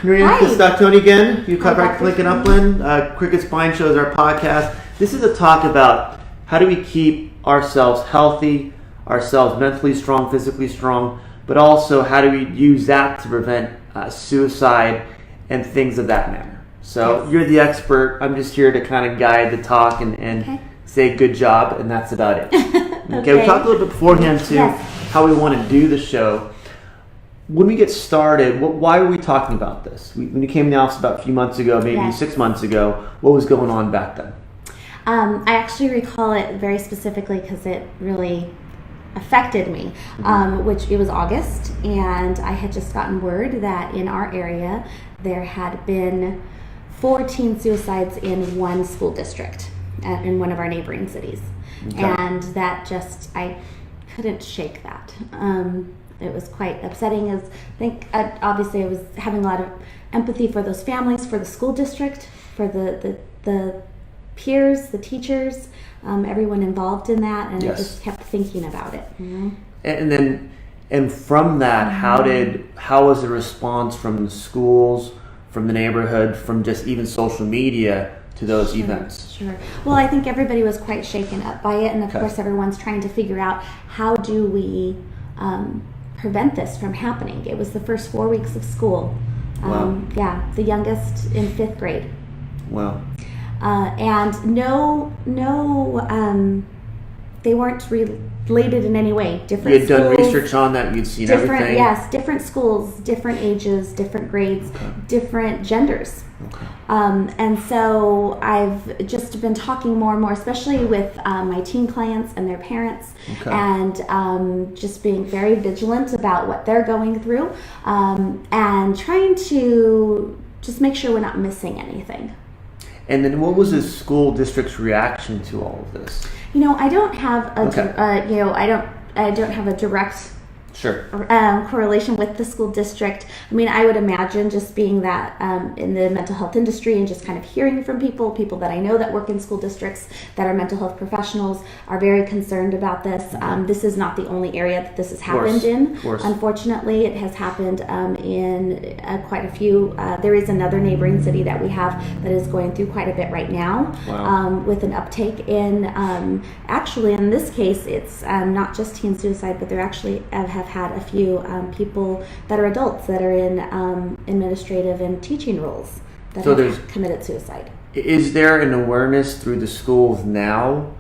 Norina, this is Dr. Tony again. You Chiropractic Dr. Lincoln Upland. Cricket Spine Show is our podcast. This is a talk about how do we keep ourselves healthy, ourselves mentally strong, physically strong, but also how do we use that to prevent suicide and things of that manner. So You're the expert. I'm just here to kind of guide the talk and say good job, and that's about it. Okay, we talked a little bit beforehand to how we want to do the show. When we get started, why are we talking about this? When you came in the office about a few months ago, maybe 6 months ago, what was going on back then? I actually recall it very specifically because it really affected me, which it was August, and I had just gotten word that in our area there had been 4 teen suicides in one school district in one of our neighboring cities. Okay. And that just, I couldn't shake that. It was quite upsetting. Obviously I was having a lot of empathy for those families, for the school district, for the peers, the teachers, everyone involved in that, and I just kept thinking about it. You know? And from that, how was the response from the schools, from the neighborhood, from just even social media to those events? Sure. Well, I think everybody was quite shaken up by it, and of course everyone's trying to figure out how do we prevent this from happening. It was the first 4 weeks of school. The youngest in 5th grade. Wow. And they weren't related in any way. Different. You had done research on that. You'd seen everything. Yes, different schools, different ages, different grades, different genders. Okay. And so I've just been talking more and more, especially with my teen clients and their parents, and just being very vigilant about what they're going through, and trying to just make sure we're not missing anything. And then, what was the school district's reaction to all of this? I don't have I don't have a direct correlation with the school district. I mean, I would imagine just being that in the mental health industry and just kind of hearing from people that I know that work in school districts that are mental health professionals are very concerned about this. This is not the only area that this has happened in. Unfortunately, it has happened in quite a few. There is another neighboring city that we have that is going through quite a bit right now. With an uptake in, actually in this case, it's not just teen suicide, but they're actually have had a few people that are adults that are in administrative and teaching roles that have committed suicide. Is there an awareness through the schools now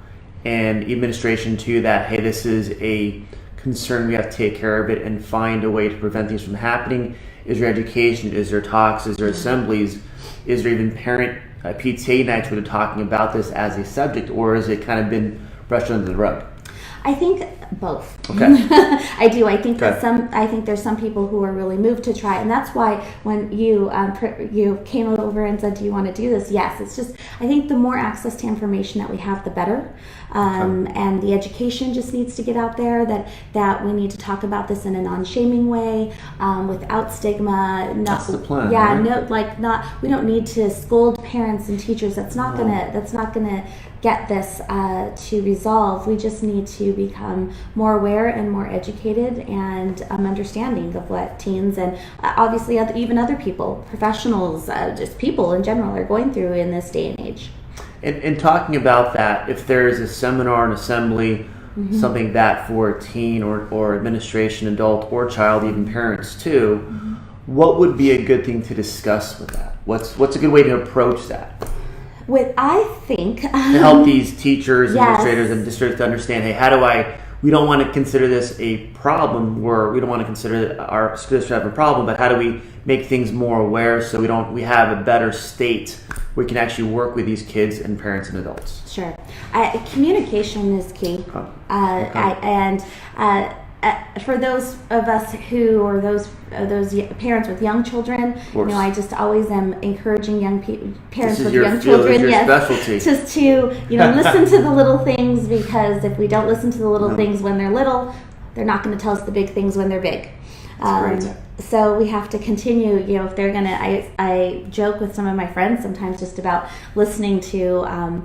and administration too that, hey, this is a concern, we have to take care of it and find a way to prevent things from happening? Is there education? Is there talks? Is there assemblies? Is there even parent PTA nights where they're talking about this as a subject, or has it kind of been brushed under the rug? I think both. Okay. I do. I think that I think there's some people who are really moved to try, and that's why when you came over and said, "Do you want to do this?" Yes, it's just I think the more access to information that we have, the better. And the education just needs to get out there that we need to talk about this in a non-shaming way, without stigma. That's the plan. Yeah. Right? We don't need to scold parents and teachers. That's not gonna get this to resolve. We just need to become more aware and more educated and understanding of what teens and obviously even other people, professionals, just people in general are going through in this day and age. And talking about that, if there is a seminar, an assembly, something that for a teen or administration, adult or child, even parents too, what would be a good thing to discuss with that? What's a good way to approach that? I think to help these teachers, administrators, and districts to understand, hey, we don't want to consider this a problem, or we don't want to consider our school district have a problem, but how do we make things more aware so we have a better state where we can actually work with these kids and parents and adults? Sure. Communication is key. For those of us who are those parents with young children, I just always am encouraging parents with young children, just to listen to the little things, because if we don't listen to the little things when they're little, they're not going to tell us the big things when they're big. So we have to continue, if they're going to, I joke with some of my friends sometimes just about listening to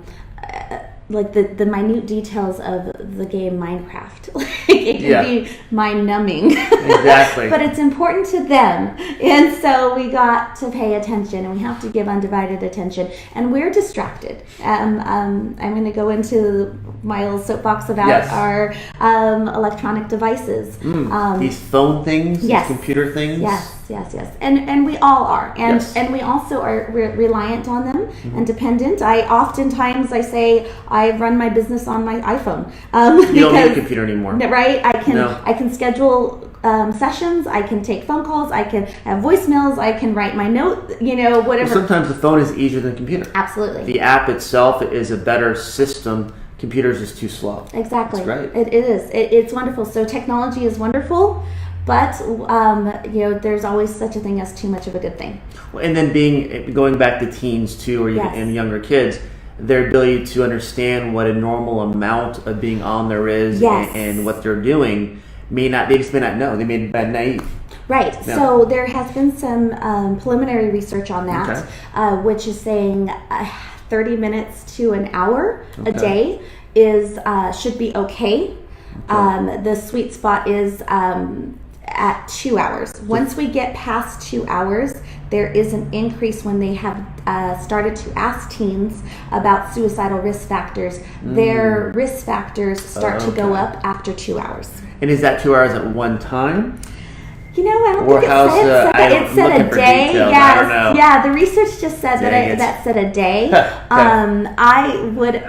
like the minute details of the game Minecraft. Like it can be mind numbing. Exactly. But it's important to them. And so we got to pay attention, and we have to give undivided attention. And we're distracted. I'm going to go into my little soapbox about our electronic devices. These phone things, yes. these computer things. Yes. And we all are. And we also are reliant on them and dependent. I say I run my business on my iPhone. You don't need a computer anymore. Right? I can schedule sessions, I can take phone calls, I can have voicemails, I can write my note, whatever. Well, sometimes the phone is easier than the computer. Absolutely. The app itself is a better system. Computers is too slow. Exactly. That's right. It is. It's wonderful. So technology is wonderful. But there's always such a thing as too much of a good thing. And then going back to teens too, or even younger kids, their ability to understand what a normal amount of being on there is and what they're doing they just may not know. They may be naive. Right. Yeah. So there has been some preliminary research on that, which is saying 30 minutes to an hour a day should be okay. The sweet spot is at 2 hours. Once we get past 2 hours, there is an increase when they have started to ask teens about suicidal risk factors. Their risk factors start to go up after 2 hours. And is that 2 hours at one time? I don't think it said a day. Yeah, the research just said that said a day. I would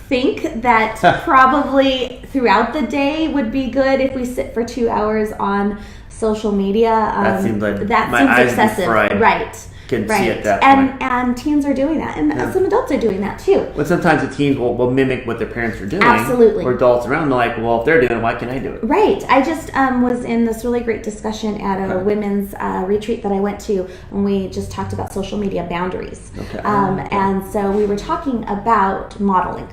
think that probably throughout the day would be good if we sit for 2 hours on social media. That seems excessive, right? Can see at that point. And teens are doing that, and some adults are doing that too. But sometimes the teens will mimic what their parents are doing. Absolutely. Or adults around, they're like, well, if they're doing it, why can't I do it? Right. I just was in this really great discussion at a women's retreat that I went to, and we just talked about social media boundaries. And so we were talking about modeling.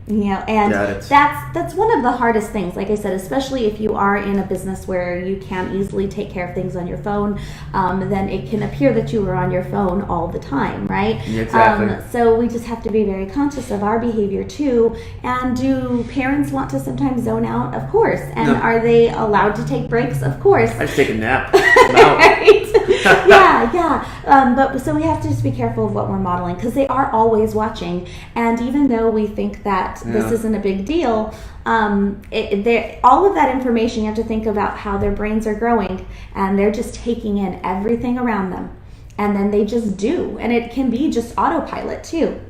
And that's one of the hardest things, like I said, especially if you are in a business where you can't easily take care of things on your phone, then it can appear that you are on your phone all the time, right? Exactly. So we just have to be very conscious of our behavior too. And do parents want to sometimes zone out? Of course. And are they allowed to take breaks? Of course. I just take a nap. Right? But so we have to just be careful of what we're modeling, because they are always watching. And even though we think that this isn't a big deal, all of that information, you have to think about how their brains are growing, and they're just taking in everything around them, and then they just do, and it can be just autopilot too.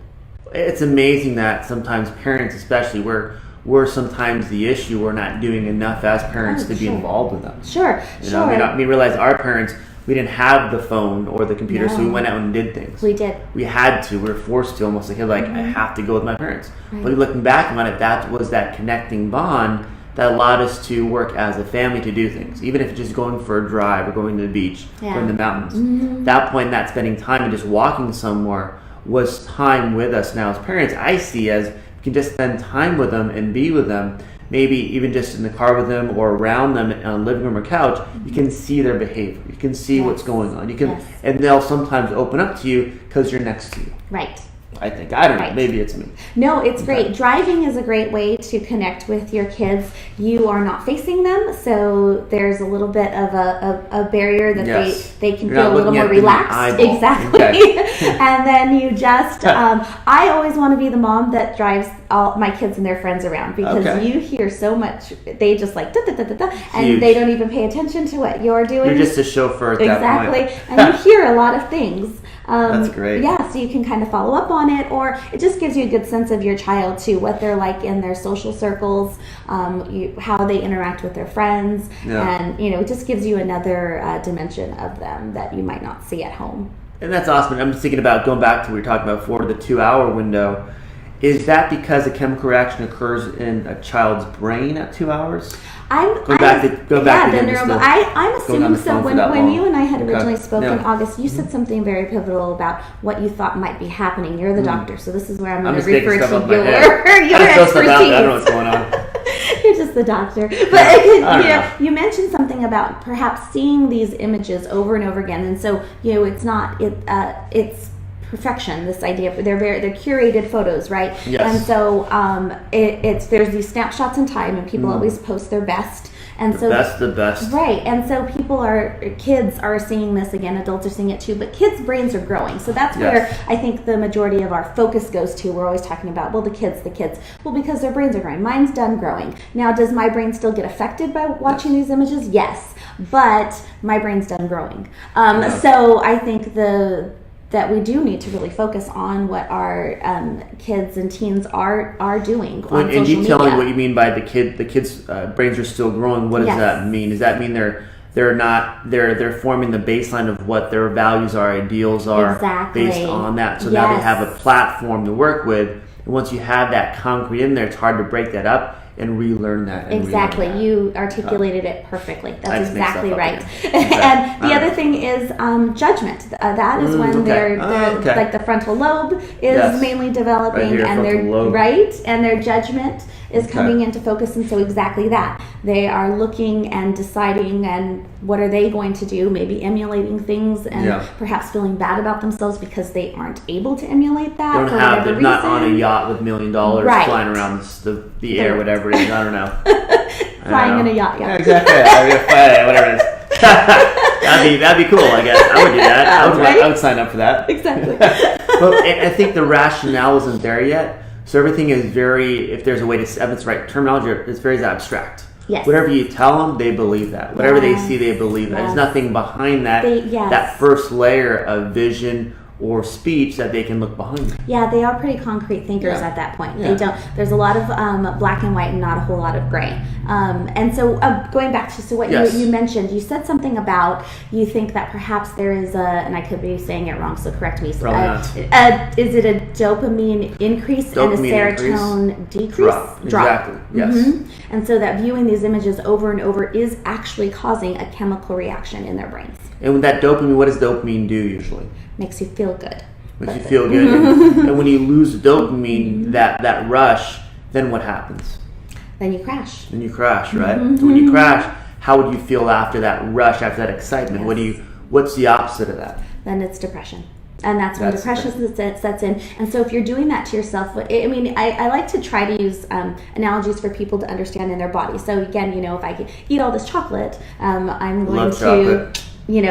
It's amazing that sometimes parents, especially, we're sometimes the issue. We're not doing enough as parents to be involved with them. Sure. We realize our parents, we didn't have the phone or the computer, so we went out and did things. We did. We had to. We were forced to, almost like I have to go with my parents. Right. But looking back on it, that was that connecting bond that allowed us to work as a family to do things. Even if it's just going for a drive or going to the beach or in the mountains. At that point, not spending time and just walking somewhere was time with us. Now as parents, I see as we can just spend time with them and be with them. Maybe even just in the car with them or around them on a living room or couch, you can see their behavior. You can see what's going on. You can, and they'll sometimes open up to you because you're next to you. Right. I think. I don't know. Maybe it's me. No, it's great. Driving is a great way to connect with your kids. You are not facing them, so there's a little bit of a barrier that they can feel a little more relaxed. Exactly. Okay. And then you just, I always want to be the mom that drives all my kids and their friends around, because you hear so much. They just like and they don't even pay attention to what you're doing. You're just a chauffeur at that point. Exactly. And you hear a lot of things. That's great. Yeah, so you can kind of follow up on it, or it just gives you a good sense of your child too, what they're like in their social circles, how they interact with their friends, and it just gives you another dimension of them that you might not see at home. And that's awesome. I'm just thinking about going back to what we were talking about before, the 2 hour window. Is that because a chemical reaction occurs in a child's brain at 2 hours? I'm assuming so. When you and I had originally spoken, August, you said something very pivotal about what you thought might be happening. You're the doctor, so this is where I'm going to refer to your expertise. I don't know what's going on. You're just the doctor. But you mentioned something about perhaps seeing these images over and over again, and so it's not it's perfection. This idea of they're curated photos, right? Yes. And so there's these snapshots in time, and people always post their best. And the best. Right. And so kids are seeing this again, adults are seeing it too, but kids' brains are growing. So that's where I think the majority of our focus goes to. We're always talking about, well, the kids. Well, because their brains are growing. Mine's done growing. Now, does my brain still get affected by watching these images? Yes. But my brain's done growing. So I think that we do need to really focus on what our kids and teens are doing on social media. And you tell me what you mean by the kids' brains are still growing. What does that mean? Does that mean they're forming the baseline of what their values are, ideals are based on that? So now they have a platform to work with. And once you have that concrete in there, it's hard to break that up and relearn that. Exactly. You articulated it perfully. That's exactly right. And the other thing is judgment. That is when they're like the frontal lobe is mainly developing, and their judgment is coming into focus. And so exactly that. They are looking and deciding, and what are they going to do? Maybe emulating things, and perhaps feeling bad about themselves because they aren't able to emulate that. They're not on a yacht with $1 million flying around the air, whatever it is. I don't know. Flying in a yacht, exactly. Whatever it is. that'd be cool, I guess. I would do that. I would sign up for that. Exactly. But I think the rationale isn't there yet. So everything is if there's a way to, if it's the right terminology, it's very abstract. Yes. Whatever you tell them, they believe that. Whatever they see, they believe that. There's nothing behind that. That first layer of vision or speech that they can look behind. Yeah, they are pretty concrete thinkers at that point. They don't. There's a lot of black and white and not a whole lot of gray. And so going back to what you mentioned, you said something about you think that perhaps there is and I could be saying it wrong, so correct me. Is it a dopamine increase and a serotonin decrease? Drop. Exactly. Yes. Mm-hmm. And so that viewing these images over and over is actually causing a chemical reaction in their brains. And with that dopamine, what does dopamine do usually? Makes you feel good. Makes you feel good. And when you lose the dopamine, that rush, then what happens? Then you crash. Right? So when you crash, how would you feel after that rush, after that excitement? What's the opposite of that? Then it's depression. And that's when depression sets in. And so if you're doing that to yourself, I like to try to use analogies for people to understand in their body. So again, if I eat all this chocolate, I'm going to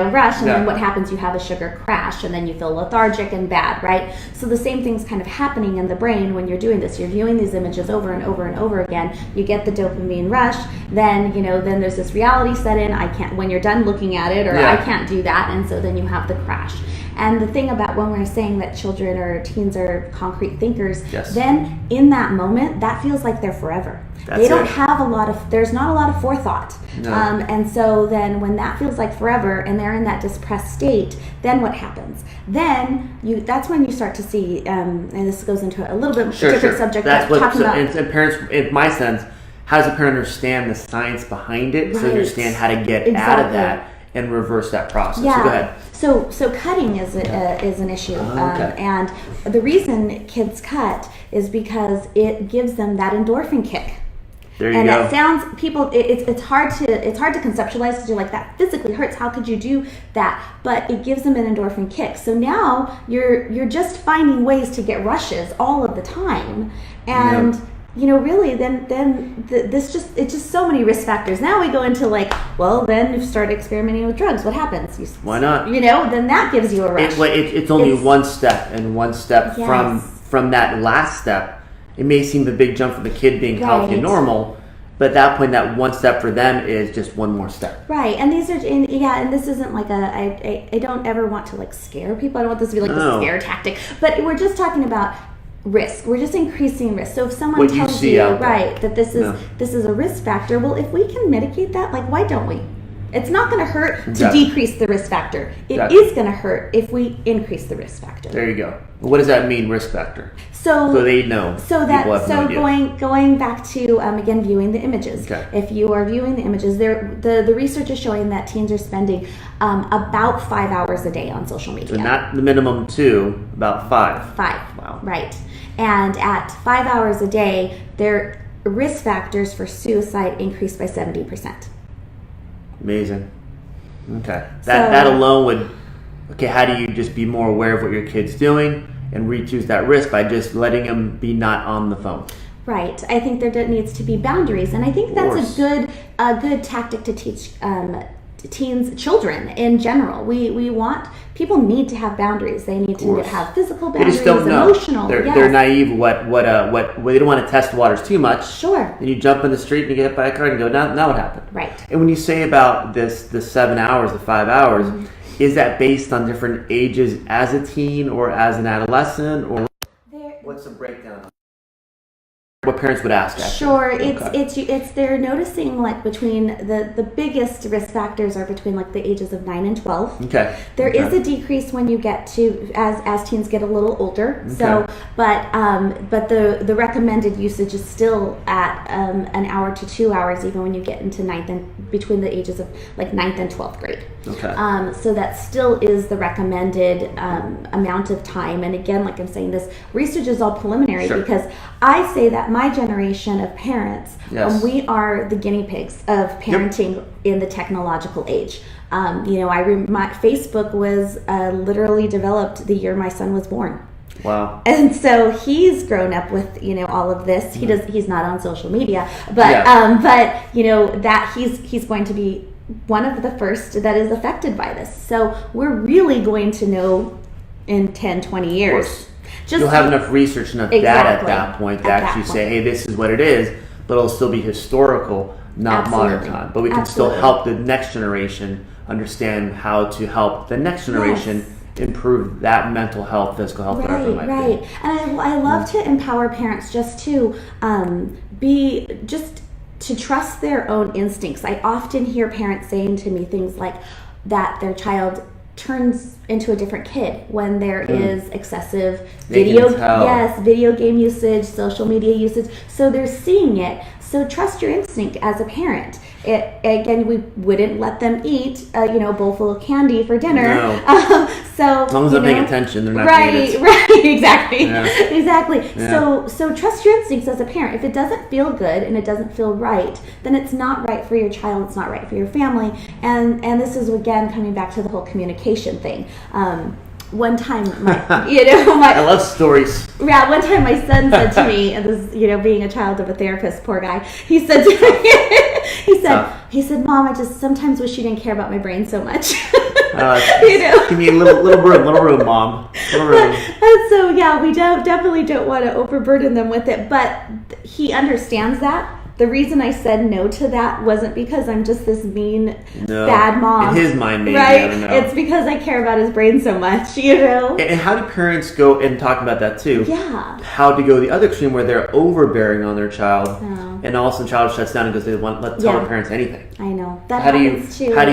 rush, and then what happens? You have a sugar crash, and then you feel lethargic and bad, right? So the same thing's kind of happening in the brain when you're doing this. You're viewing these images over and over and over again. You get the dopamine rush, then then there's this reality set in. I can't, when you're done looking at it, or I can't do that, and so then you have the crash. And the thing about when we're saying that children or teens are concrete thinkers, then in that moment, that feels like they're forever. They don't have there's not a lot of forethought. No. And so then when that feels like forever and they're in that depressed state, then what happens? Then that's when you start to see, and this goes into a little bit different subject. That's what and parents, in my sense, how does a parent understand the science behind it, so understand how to get out of that and reverse that process? Yeah. So go ahead. So cutting is an issue, and the reason kids cut is because it gives them that endorphin kick. There you go. It sounds it's hard to conceptualize because you're like, that physically hurts. How could you do that? But it gives them an endorphin kick. So now you're just finding ways to get rushes all of the time, and really it's just so many risk factors. Now we go into then you start experimenting with drugs. What happens? Why not? Then that gives you a rush. It's only one step, and one step from that last step. It may seem a big jump for the kid being healthy and normal, but at that point, that one step for them is just one more step. Right, and these are, and this isn't like I don't ever want to scare people. I don't want this to be like a scare tactic, but we're just talking about risk. We're just increasing risk. So if someone tells you that this is a risk factor, well, if we can mitigate that, why don't we? It's not going to hurt to decrease the risk factor. It is going to hurt if we increase the risk factor. There you go. What does that mean, risk factor? So they know. Going back to again viewing the images. Okay. If you are viewing the images, the research is showing that teens are spending about 5 hours a day on social media. So not the minimum 2, about 5. 5. Wow. Right. And at 5 hours a day, their risk factors for suicide increased by 70%. Amazing. Okay. That alone would okay, how do you just be more aware of what your kid's doing and reduce that risk by just letting them be not on the phone? Right. I think there needs to be boundaries, and I think that's a good tactic to teach children in general. People need to have boundaries. They need to have physical boundaries, they just don't know. Emotional. They're naive. What they don't want to test the waters too much. Sure. And you jump in the street and you get hit by a car and you go, now what happened? Right. And when you say about the 7 hours, the 5 hours, is that based on different ages as a teen or as an adolescent, or what's the breakdown? What parents would ask, actually. Sure, it's they're noticing like between the biggest risk factors are between like the ages of 9 and 12. Okay. There is a decrease when you get to as teens get a little older. Okay. So, but the recommended usage is still at an hour to 2 hours, even when you get into between the ages of like 9th and 12th grade. Okay. So that still is the recommended amount of time. And again, like I'm saying, this research is all preliminary because I say that my generation of parents, we are the guinea pigs of parenting in the technological age. My Facebook was literally developed the year my son was born. Wow. And so he's grown up with, all of this. He's not on social media, but that he's going to be one of the first that is affected by this. So we're really going to know in 10, 20 years. You'll have enough research, enough data at that point to actually say, hey, this is what it is, but it'll still be historical, not modern time. But we can still help the next generation understand how to help the next generation improve that mental health, physical health, whatever it might be. And I love to empower parents just to to trust their own instincts. I often hear parents saying to me things like that their child turns into a different kid when there is excessive video game usage, social media usage. So they're seeing it. So trust your instinct as a parent. Again, we wouldn't let them eat a bowl full of candy for dinner. No. So as long as they're paying attention, they're not exactly. Yeah. Exactly. Yeah. So trust your instincts as a parent. If it doesn't feel good and it doesn't feel right, then it's not right for your child. It's not right for your family. And this is again coming back to the whole communication thing. One time, I love stories. Yeah, one time my son said to me, and this, being a child of a therapist, poor guy, he said to me, he said, Mom, I just sometimes wish you didn't care about my brain so much. Give me a little room, Mom. Little room. And so, we definitely don't want to overburden them with it, but he understands that. The reason I said no to that wasn't because I'm just this mean, bad mom. In his mind, maybe. Right? I don't know. It's because I care about his brain so much, And how do parents go, and talking about that too, how to go the other extreme where they're overbearing on their child, and all of a sudden the child shuts down and goes, they won't tell their parents anything. I know. That how happens too. How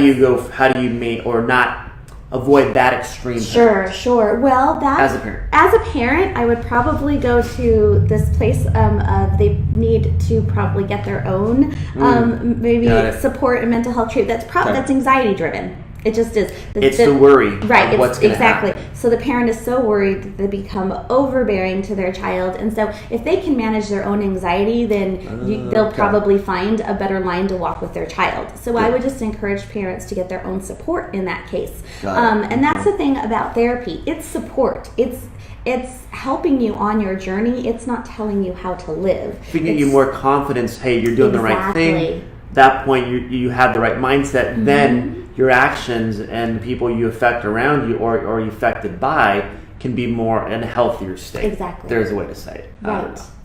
do you make, or not avoid that extreme? Sure. Well, as a parent, I would probably go to this place of they need to probably get their own support and mental health treatment. That's anxiety driven. It just is. It's the worry. Right. Of what's going to happen. So the parent is so worried that they become overbearing to their child. And so if they can manage their own anxiety, then they'll probably find a better line to walk with their child. So I would just encourage parents to get their own support in that case. And that's the thing about therapy. It's support. It's helping you on your journey. It's not telling you how to live. Giving you more confidence. Hey, you're doing the right thing. At that point, you have the right mindset. Then your actions and the people you affect around you or you affected by can be more in a healthier state. Exactly. There's a way to say it.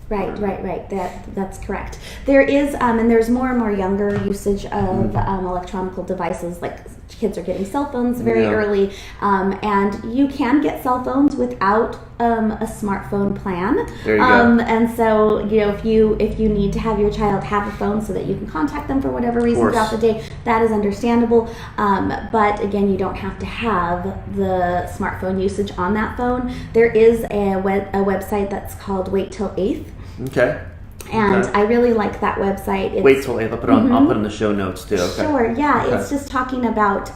Right. That's correct. There is, and there's more and more younger usage of electronic devices. Like kids are getting cell phones very early, and you can get cell phones without a smartphone plan. There you go. And so if you need to have your child have a phone so that you can contact them for whatever reason throughout the day, that is understandable. But again, you don't have to have the smartphone usage on that phone. There is a website that's called Wait Till 8th. Okay. And I really like that website. Wait till 8th. I'll put it in the show notes too. Okay. Sure. Yeah. Okay. It's just talking about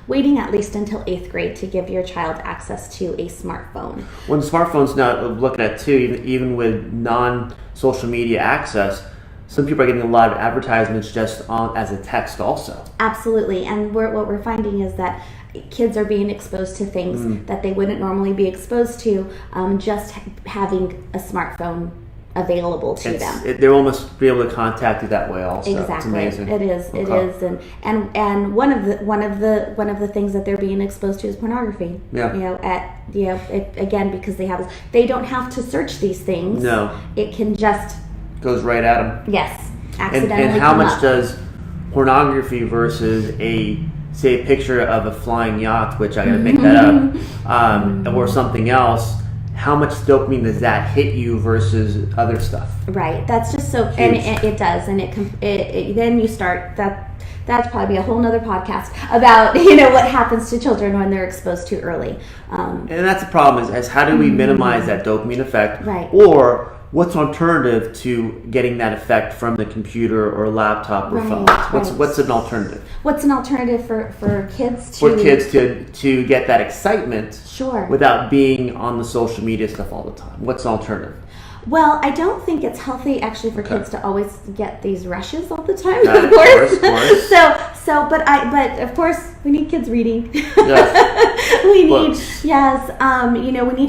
waiting at least until 8th grade to give your child access to a smartphone. When smartphones now looking at too, even with non-social media access, some people are getting a lot of advertisements just as a text also. Absolutely. And what we're finding is that kids are being exposed to things that they wouldn't normally be exposed to, just having a smartphone available to them. They'll almost be able to contact you that way also. Exactly. It's amazing. It is. Okay. It is. And one of the things that they're being exposed to is pornography. Yeah. Again, because they don't have to search these things. No. It can just goes right at them. Yes. Accidentally. And how much does pornography versus a picture of a flying yacht, which I gotta make that up, or something else, how much dopamine does that hit you versus other stuff? Right. That's just so, huge. And it does, and then you start that. That's probably a whole nother podcast about what happens to children when they're exposed too early. And that's the problem is how do we minimize that dopamine effect? Right. Or what's an alternative to getting that effect from the computer or laptop or phone? What's an alternative? What's an alternative for kids to get that excitement? Sure. Without being on the social media stuff all the time. What's an alternative? Well, I don't think it's healthy actually for kids to always get these rushes all the time. Of course. But of course we need kids reading. Yes. We need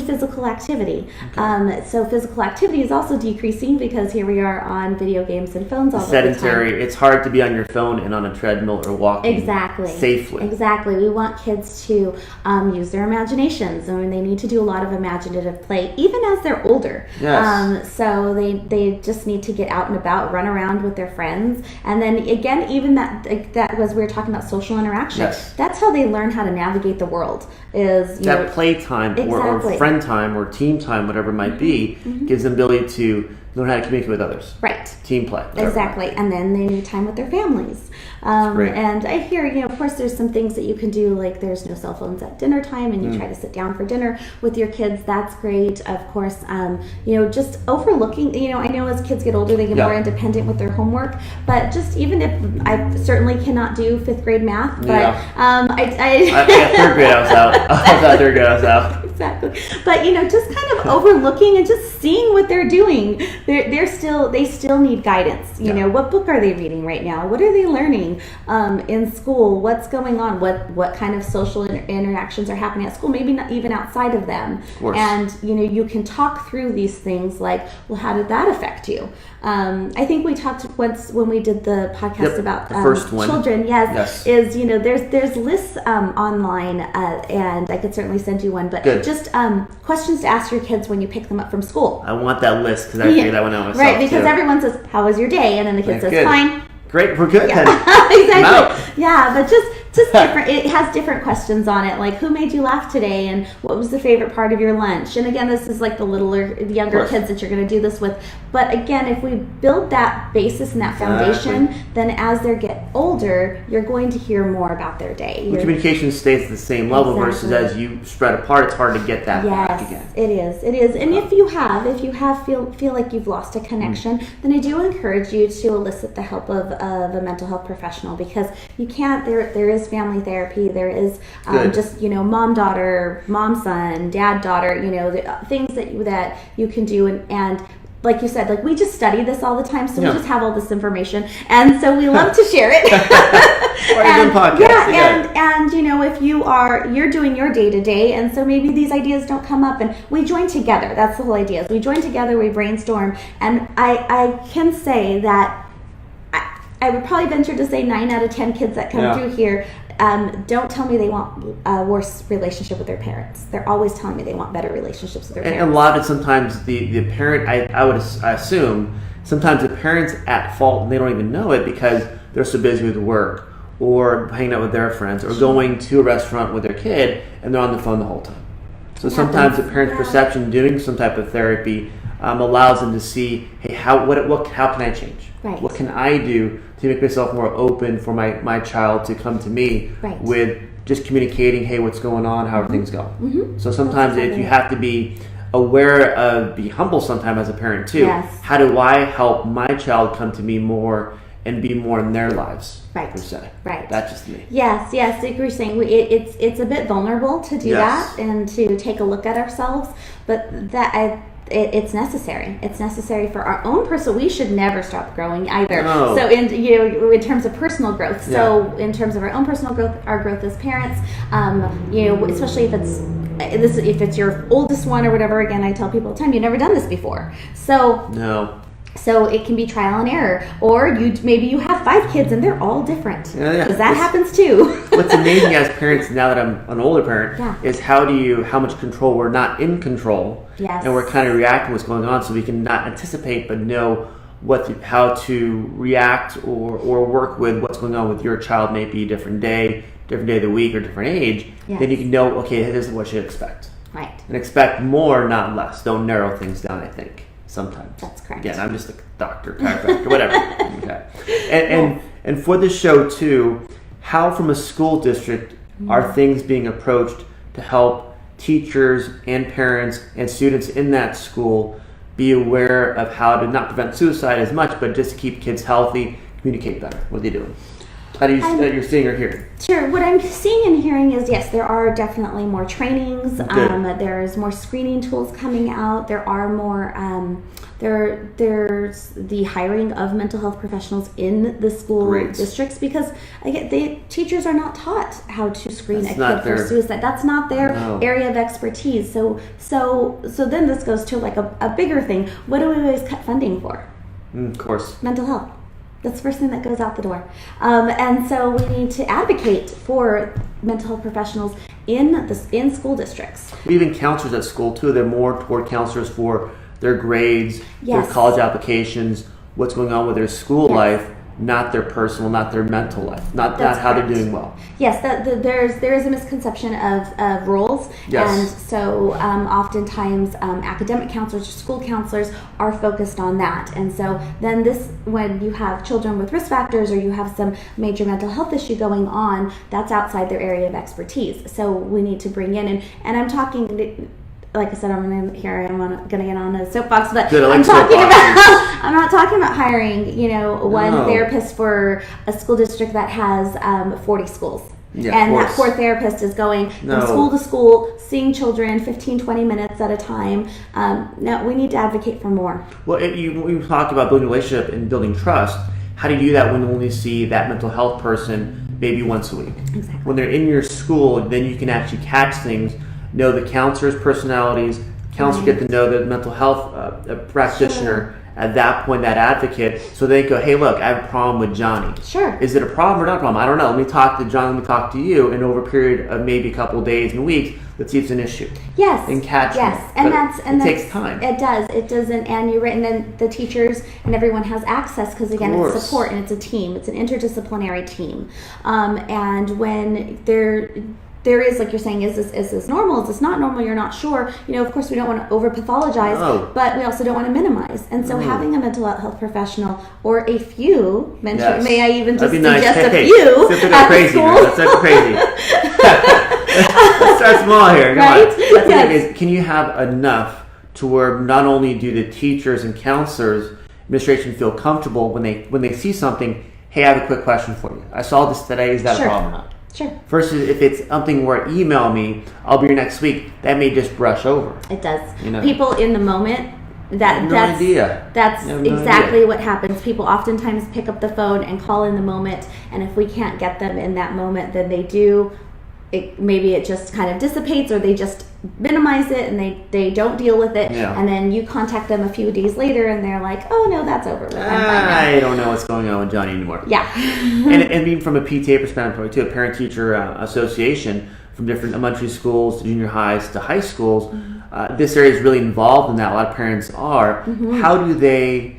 physical activity. Okay. So physical activity is also decreasing because here we are on video games and phones all the time. Sedentary. It's hard to be on your phone and on a treadmill or walking safely. Exactly. We want kids to use their imaginations. I mean, they need to do a lot of imaginative play even as they're older. Yes. So they just need to get out and about, run around with their friends, and then again, even that was, we were talking about social interaction. Yes. That's how they learn how to navigate the world. Is that playtime or friend time or team time, whatever it might be, gives them the ability to learn how to communicate with others. Right. Team play. Exactly. And then they need time with their families. And I hear, of course, there's some things that you can do, like there's no cell phones at dinner time, and you try to sit down for dinner with your kids. That's great. Of course, just overlooking, I know as kids get older, they get more independent with their homework, but just even if I certainly cannot do 5th grade math, but third grade I was out. Third grade I was out. Exactly. But, just kind of overlooking and just seeing what they're doing. They still need guidance. What book are they reading right now? What are they learning in school? What's going on? What kind of social interactions are happening at school? Maybe not even outside of them. Of course. And you can talk through these things like, well, how did that affect you? I think we talked once when we did the podcast about the first one. Children. Yes. Is there's lists online, and I could certainly send you one. But just questions to ask your kids when you pick them up from school. I want that list because I figured that one out myself. Right, because everyone says, "How was your day?" and then the kid says, good. "Fine." Great, we're good. Yeah. Exactly. Yeah, but just different. It has different questions on it, like who made you laugh today, and what was the favorite part of your lunch. And again, this is like the younger kids that you're going to do this with. But again, if we build that basis and that foundation, then as they get older, you're going to hear more about their day. The communication stays at the same level versus as you spread apart, it's hard to get that back again. It is. And if you feel like you've lost a connection, then I do encourage you to elicit the help of a mental health professional, because you can't. There is family therapy. There is just mom daughter, mom son, dad daughter. The things that you can do, and like you said, like we just study this all the time, so we just have all this information, and so we love to share it. And if you're doing your day to day, and so maybe these ideas don't come up, and we join together. That's the whole idea. Is we join together, we brainstorm, and I can say that I would probably venture to say 9 out of 10 kids that come through here don't tell me they want a worse relationship with their parents. They're always telling me they want better relationships with their parents. And a lot of sometimes the parent, I would assume, sometimes the parent's at fault and they don't even know it because they're so busy with work or hanging out with their friends or going to a restaurant with their kid and they're on the phone the whole time. So sometimes the parent's perception doing some type of therapy allows them to see, hey, how can I change? Right. What can I do to make myself more open for my child to come to me with just communicating, hey, what's going on, how are things going? Mm-hmm. So sometimes you have to be aware of, be humble sometimes as a parent too. Yes. How do I help my child come to me more and be more in their lives? Per se. Right. That's just me. Yes. Like you're saying, it's a bit vulnerable to do that and to take a look at ourselves, but it's necessary. It's necessary for our own personal. We should never stop growing either. No. So in terms of personal growth. So in terms of our own personal growth, our growth as parents, especially if it's your oldest one or whatever. Again, I tell people all the time, you've never done this before. So it can be trial and error, or maybe you have 5 kids and they're all different. Because that happens too. What's amazing as parents, now that I'm an older parent, is how much control we're not in control, and we're kind of reacting to what's going on, so we can not anticipate but know how to react or work with what's going on with your child. Maybe a different day of the week, or different age. Then you can know, okay, this is what you expect. Right. And expect more, not less. Don't narrow things down, I think. Sometimes. That's correct. Again, I'm just a doctor, chiropractor, whatever. Okay. And for the show too, how from a school district are things being approached to help teachers and parents and students in that school be aware of how to not prevent suicide as much, but just to keep kids healthy, communicate better? What are they doing? How do you're seeing or hearing? Sure. What I'm seeing and hearing is, yes, there are definitely more trainings. There's more screening tools coming out. There are more. There's the hiring of mental health professionals in the school districts, because again, the teachers are not taught how to screen a kid for suicide. That's not their area of expertise. So then this goes to like a bigger thing. What do we always cut funding for? Of course. Mental health. That's the first thing that goes out the door. And so we need to advocate for mental health professionals in school districts. Even counselors at school too. They're more toward counselors for their grades, their college applications, what's going on with their school life, not their personal, not their mental life, not how they're doing well. Yes, there is a misconception of roles, and so oftentimes academic counselors or school counselors are focused on that, and so then when you have children with risk factors or you have some major mental health issue going on, that's outside their area of expertise. So we need to bring in, and I'm talking. Like I said, I'm going to get on a soapbox, but I'm not talking about hiring, one therapist for a school district that has 40 schools. And that 4th therapist is going from school to school, seeing children 15, 20 minutes at a time. No, we need to advocate for more. Well, you talked about building a relationship and building trust. How do you do that when you only see that mental health person maybe once a week? Exactly. When they're in your school, then you can actually catch things, know the counselors' personalities. Counselors get to know the mental health practitioner at that point, that advocate, so they go, hey, look, I have a problem with Johnny. Sure. Is it a problem or not a problem? I don't know. Let me talk to John, let me talk to you, and over a period of maybe a couple of days and weeks, let's see if it's an issue. Yes. And catch Yes. it. It takes time. It does. It doesn't, and you're right, and then the teachers and everyone has access, because again, it's support and it's a team. It's an interdisciplinary team. And when there is, like you're saying, is this normal? Is this not normal? You're not sure. Of course, we don't want to over-pathologize, but we also don't want to minimize. And so having a mental health professional or a few, may I even just suggest a few at the school? That's so crazy. Let's start small here. Come on. That's amazing. Can you have enough to where not only do the teachers and counselors, administration feel comfortable when they see something, hey, I have a quick question for you. I saw this today. Is that a problem or not? Sure. Versus if it's something where email me, I'll be here next week, that may just brush over. It does. People in the moment, that's exactly what happens. People oftentimes pick up the phone and call in the moment, and if we can't get them in that moment, then they do. Maybe it just kind of dissipates, or they just minimize it and they don't deal with it, and then you contact them a few days later and they're like, oh no, that's over with. I don't know what's going on with Johnny anymore. And even from a PTA perspective too, a parent-teacher association, from different elementary schools to junior highs to high schools, this area is really involved in that. A lot of parents are. How do they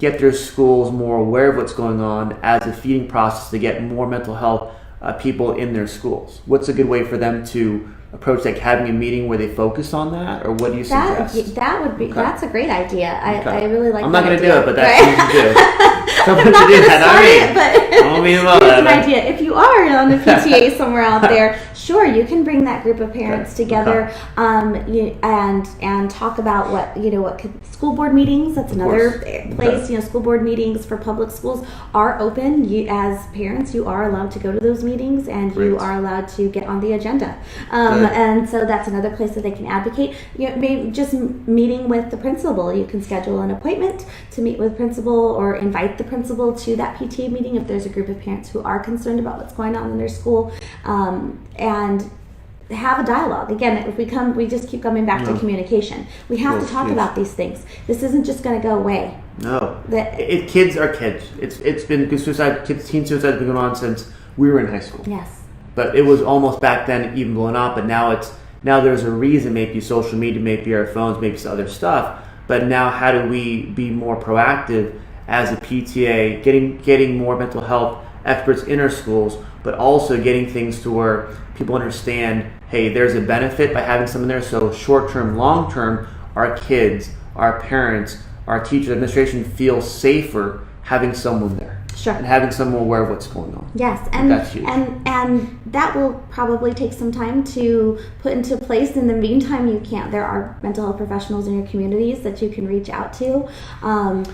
get their schools more aware of what's going on as a feeding process to get more mental health people in their schools? What's a good way for them to approach, like having a meeting where they focus on that, or what do you suggest? That would be that's a great idea. I really like. I'm not going to do it, but that's right? what you do. Someone should do that. Not me. I won't be involved. Here's an idea. If you are on the PTA somewhere out there, Sure, you can bring that group of parents together, Okay. and talk about school board meetings. That's another place. Okay. School board meetings for public schools are open. You, as parents, you are allowed to go to those meetings, and Great. you are allowed to get on the agenda. And so that's another place that they can advocate. Maybe just meeting with the principal. You can schedule an appointment to meet with principal, or invite the principal to that PTA meeting if there's a group of parents who are concerned about what's going on in their school, and have a dialogue. Again, if we just keep coming back to communication. We have to talk about these things. This isn't just going to go away. No, kids are kids. It's been teen suicide has been going on since we were in high school. Yes, but it was almost back then even blown up. But now there's a reason. Maybe social media, maybe our phones, maybe some other stuff. But now, how do we be more proactive as a PTA, getting more mental health experts in our schools, but also getting things to where people understand, hey, there's a benefit by having someone there. So short-term, long-term, our kids, our parents, our teachers, administration feel safer having someone there. Sure. And having someone aware of what's going on. Yes, and that's huge. And that will probably take some time to put into place. In the meantime, there are mental health professionals in your communities that you can reach out to.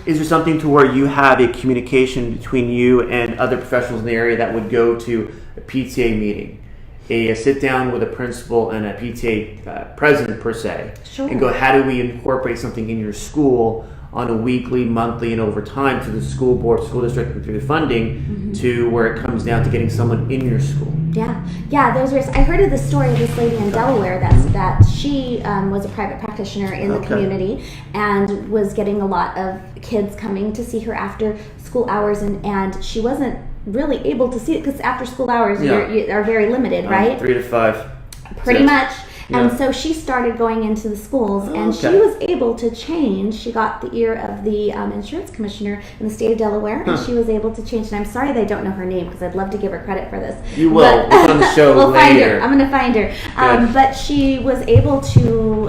Is there something to where you have a communication between you and other professionals in the area that would go to a PTA meeting, a sit down with a principal and a PTA president per se, Sure. and go, how do we incorporate something in your school on a weekly, monthly, and over time to the school board, school district, through the funding, to where it comes down to getting someone in your school? Yeah. Those risks. I heard of the story of this lady in Delaware that she was a private practitioner in the community, and was getting a lot of kids coming to see her after school hours, and she wasn't really able to see it because after school hours you are very limited, right? 3 to 5. Pretty much. Yeah. And so she started going into the schools, and she was able to change. She got the ear of the insurance commissioner in the state of Delaware, and she was able to change. And I'm sorry they don't know her name, because I'd love to give her credit for this. You will. We'll on the show we'll later. Find her. I'm going to find her. But she was able to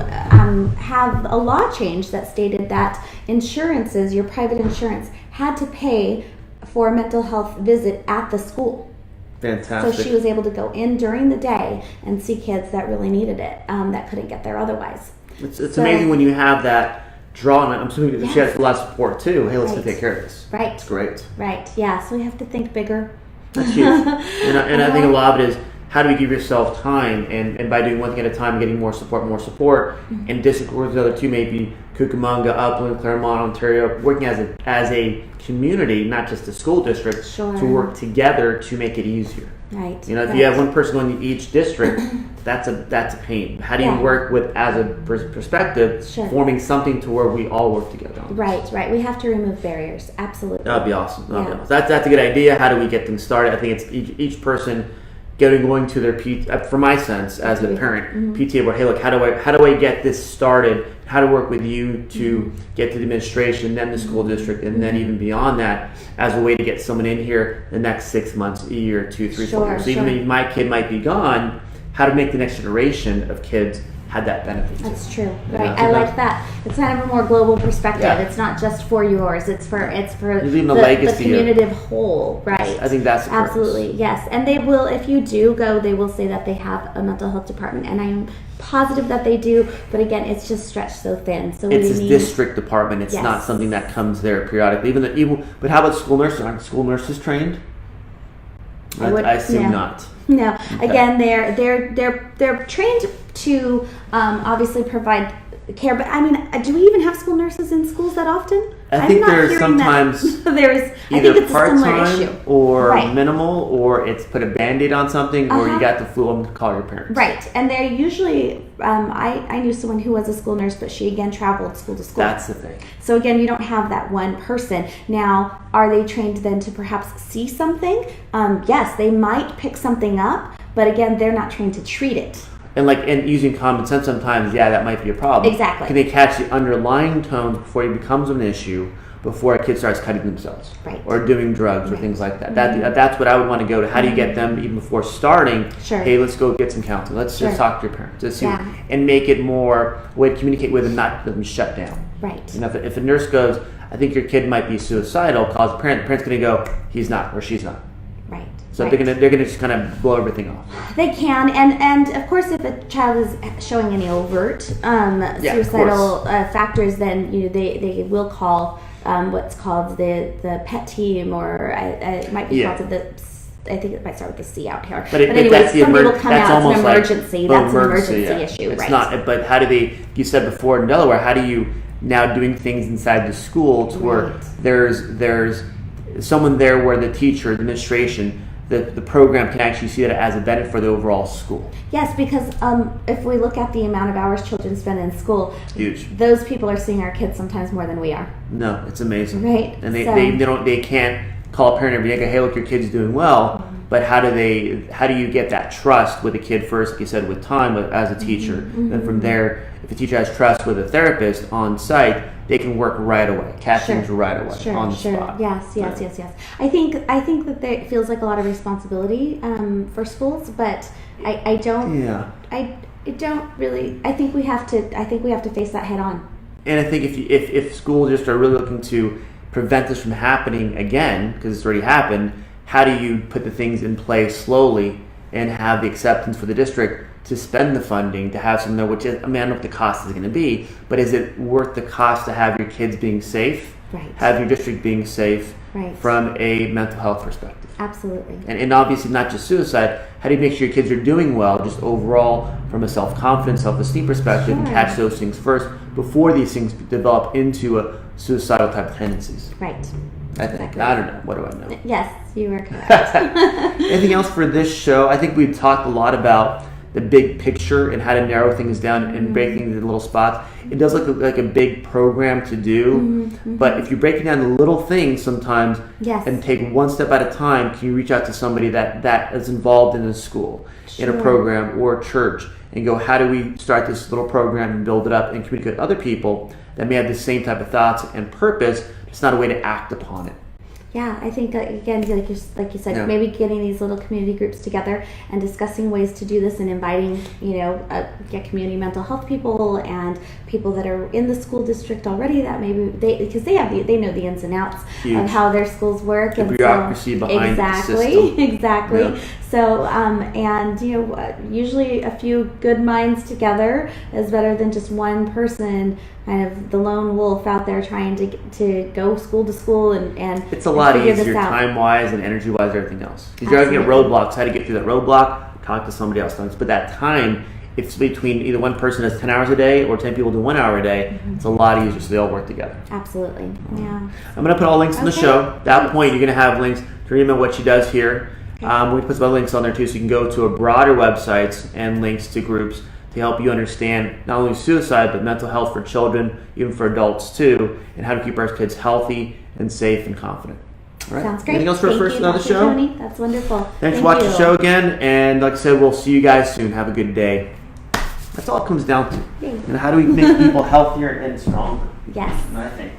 have a law change that stated that insurances, your private insurance, had to pay for a mental health visit at the school. Fantastic. So she was able to go in during the day and see kids that really needed it, that couldn't get there otherwise. It's amazing when you have that draw on it. I'm assuming that she has a lot of support too. Hey, let's take care of this. Right. It's great. Right. Yeah. So we have to think bigger. That's huge. and I think a lot of it is, how do you give yourself time? And by doing one thing at a time, getting more support, and district with the other two, maybe Cucamonga, Upland, Claremont, Ontario, working as a community, not just a school district, to work together to make it easier. Right. If you have one person going to each district, that's a pain. How do you work with, as a perspective, forming something to where we all work together on? Right. We have to remove barriers. Absolutely. That'd be awesome. That's a good idea. How do we get things started? I think it's each person going to their for my sense as a parent, PTA, where, hey, look, how do I get this started? How to work with you to get to the administration, then the school district, and then even beyond that, as a way to get someone in here the next 6 months, a year, 2, 3, 4 years. So even though my kid might be gone, how to make the next generation of kids have that benefit. That's true. Right. I like that. It's kind of a more global perspective. Yeah. It's not just for yours. It's for You're leaving a legacy the community whole. Right. I think that's the absolutely purpose. Yes. And they will, if you do go, they will say that they have a mental health department, and I'm positive that they do. But again, it's just stretched so thin. So it's a district department. It's not something that comes there periodically. But how about school nurses? Aren't school nurses trained? I assume not. No. Okay. Again, they're trained to obviously provide care, but I mean, do we even have school nurses in schools that often? I think there's sometimes either part-time or minimal, or it's put a Band-Aid on something, or you got the flu and call your parents. Right, and they're usually, I knew someone who was a school nurse, but she again traveled school to school. That's the thing. So again, you don't have that one person. Now, are they trained then to perhaps see something? Yes, they might pick something up, but again, they're not trained to treat it. And using common sense sometimes, that might be a problem. Exactly. Can they catch the underlying tones before it becomes an issue, before a kid starts cutting themselves? Right. Or doing drugs or things like that. That's what I would want to go to. How do you get them, even before starting, hey, let's go get some counseling. Let's just talk to your parents. Let's see, and make it more a way to communicate with them, not let them shut down. Right. If a nurse goes, I think your kid might be suicidal, calls the parent, the parent's going to go, he's not, or she's not. Right. So Right. they're gonna just kind of blow everything off. They can, and of course, if a child is showing any overt suicidal factors, then they will call what's called the PET team, or it might be called I think it might start with the C out here. But anyway, that's somebody will come out as an emergency. Like that's an emergency issue, it's right? not. But how do they? You said before in Delaware, how do you now doing things inside the school to where there's someone there where the teacher, administration, the program can actually see that as a benefit for the overall school. Yes, because if we look at the amount of hours children spend in school, huge. Those people are seeing our kids sometimes more than we are. No, it's amazing. Right. And they can't call a parent every day and go, hey, look, your kid's doing well. But how do you get that trust with a kid first, like you said, with time as a teacher? Then from there, if a teacher has trust with a therapist on site, they can work right away, catch things right away on the spot. Yes. I think that it feels like a lot of responsibility for schools, but I don't. Yeah. I don't really. I think we have to face that head on. And I think if schools just are really looking to prevent this from happening again, because it's already happened, how do you put the things in place slowly and have the acceptance for the district to spend the funding to have something there, which is, I mean, I don't know what the cost is going to be, but is it worth the cost to have your kids being safe, have your district being safe from a mental health perspective? Absolutely. And obviously not just suicide, how do you make sure your kids are doing well, just overall from a self-confidence, self-esteem perspective, and catch those things first before these things develop into a suicidal type of tendencies? Right. I think. Exactly. I don't know. What do I know? Yes, you are correct. Anything else for this show? I think we've talked a lot about the big picture and how to narrow things down and break things into little spots. It does look like a big program to do, but if you break it down to little things sometimes and take one step at a time, can you reach out to somebody that is involved in a school, in a program, or a church, and go, how do we start this little program and build it up and communicate with other people that may have the same type of thoughts and purpose, just not a way to act upon it. Yeah, I think, again, like you said, maybe getting these little community groups together and discussing ways to do this and inviting, community mental health people and people that are in the school district already that maybe because they know the ins and outs of how their schools work. The bureaucracy behind the system. Exactly. Yeah. So, usually a few good minds together is better than just one person, kind of the lone wolf out there trying to go school to school and it's a lot easier time-wise and energy-wise, everything else. Because you're going to get roadblocks. How to get through that roadblock, talk to somebody else. But that time, if it's between either one person has 10 hours a day or 10 people do 1 hour a day, it's a lot easier, so they all work together. Absolutely, yeah. I'm going to put all links in the show. At that point, you're going to have links to Norima, what she does here. We put some other links on there too, so you can go to a broader websites and links to groups to help you understand not only suicide, but mental health for children, even for adults too, and how to keep our kids healthy and safe and confident. All right. Sounds great. Anything else for another show? Tony. That's wonderful. Thanks for watching the show again, and like I said, we'll see you guys soon. Have a good day. That's all it comes down to. And how do we make people healthier and stronger? Yes. I think.